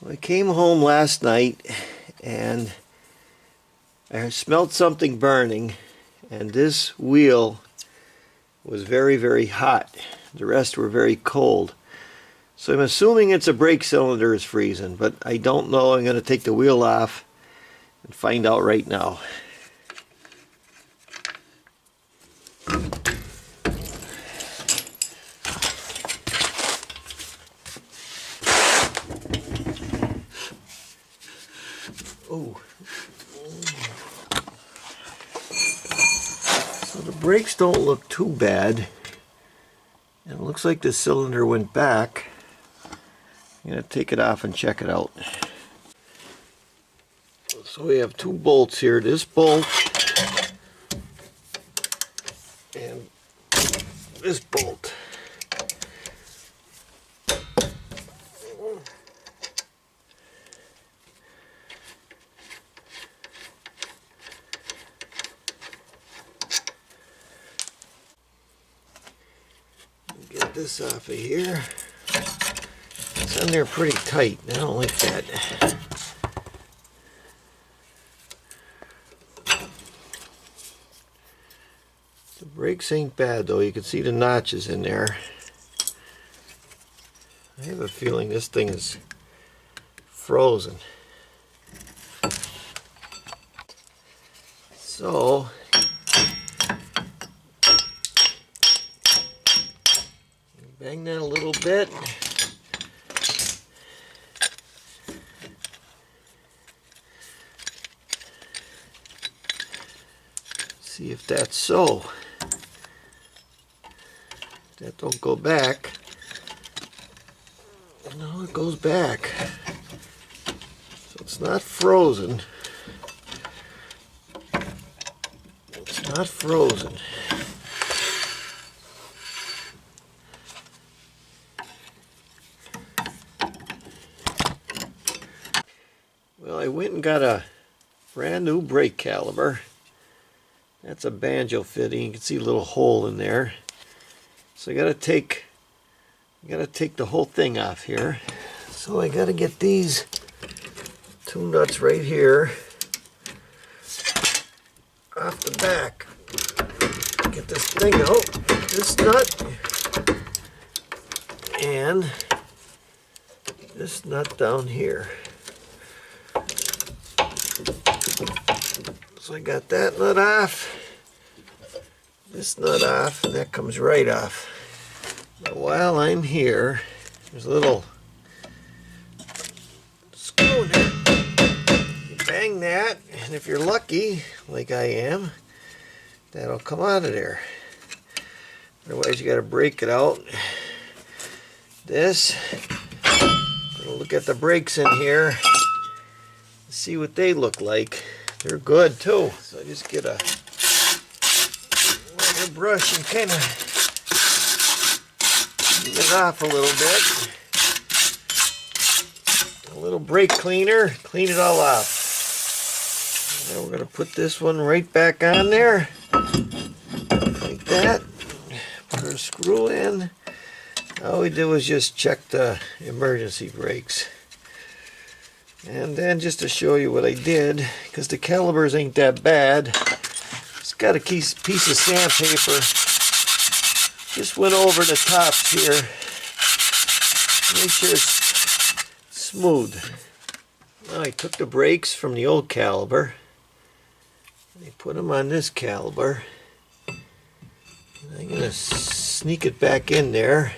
I came home last night and I smelled something burning, and this wheel was very, very hot. The rest were very cold. So I'm assuming it's a brake cylinder is freezing, but I don't know. I'm going to take the wheel off and find out right now. Oh. So the brakes don't look too bad. And it looks like the cylinder went back. I'm going to take it off and check it out. So we have two bolts here. This bolt and this bolt. Get this off of here. It's in there pretty tight. I don't like that. The brakes ain't bad though. You can see the notches in there. I have a feeling this thing is frozen. So bang that a little bit. See if that's so. That don't go back. No, it goes back. So it's not frozen. It's not frozen. Well, I went and got a brand new brake caliper. That's a banjo fitting. You can see a little hole in there. So I gotta take the whole thing off here. So I gotta get these two nuts right here off the back. Get this thing out. This nut and this nut down here. So I got that nut off, this nut off, and that comes right off. But while I'm here, there's a little screw in there. You bang that, and if you're lucky, like I am, that'll come out of there. Otherwise, you got to break it out. This, look at the brakes in here, see what they look like. They're good too. So I just get a rubber brush and kind of clean it off a little bit. A little brake cleaner, clean it all off. Now we're going to put this one right back on there, like that. Put our screw in. All we did was just check the emergency brakes. And then just to show you what I did, because the calipers ain't that bad, it's got a piece of sandpaper. Just went over the tops here. Make sure it's smooth. Now I took the brakes from the old caliper. I put them on this caliper. And I'm going to sneak it back in there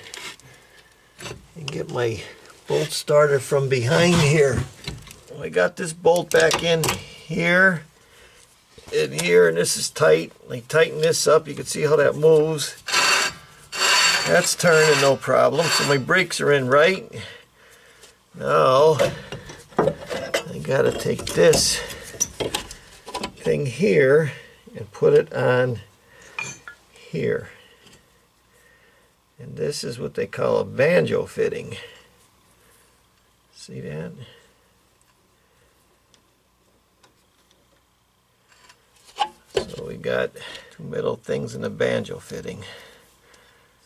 and get my bolt starter from behind here. I got this bolt back in here and here, and this is tight. I tighten this up. You can see how that moves. That's turning no problem. So my brakes are in right. Now I gotta take this thing here and put it on here. And this is what they call a banjo fitting. See that? So we got two metal things in the banjo fitting.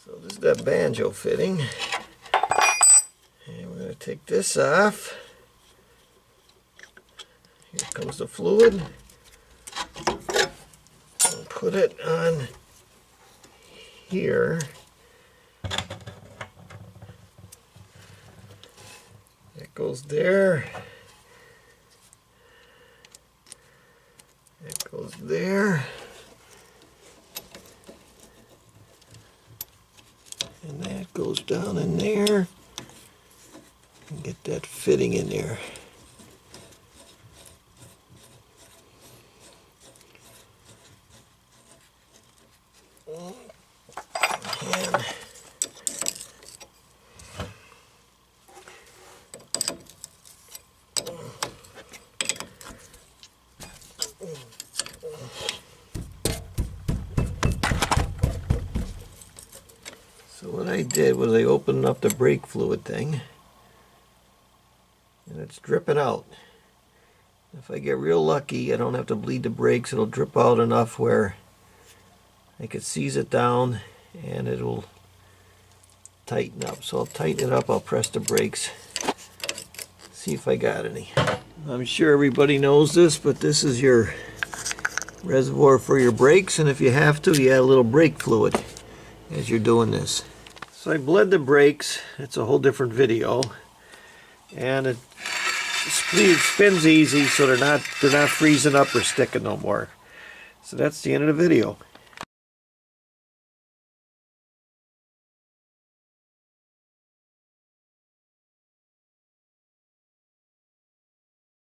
So this is that banjo fitting. And we're going to take this off. Here comes the fluid. I'll put it on here. That goes there. That goes there. And that goes down in there. And get that fitting in there. And so what I did was I opened up the brake fluid thing, and it's dripping out. If I get real lucky, I don't have to bleed the brakes. It'll drip out enough where I could seize it down and it'll tighten up. So I'll tighten it up, I'll press the brakes, see if I got any. I'm sure everybody knows this, but this is your reservoir for your brakes, and if you have to, you add a little brake fluid as you're doing this. So I bled the brakes. It's a whole different video, and it spins easy, so they're not freezing up or sticking no more. So that's the end of the video.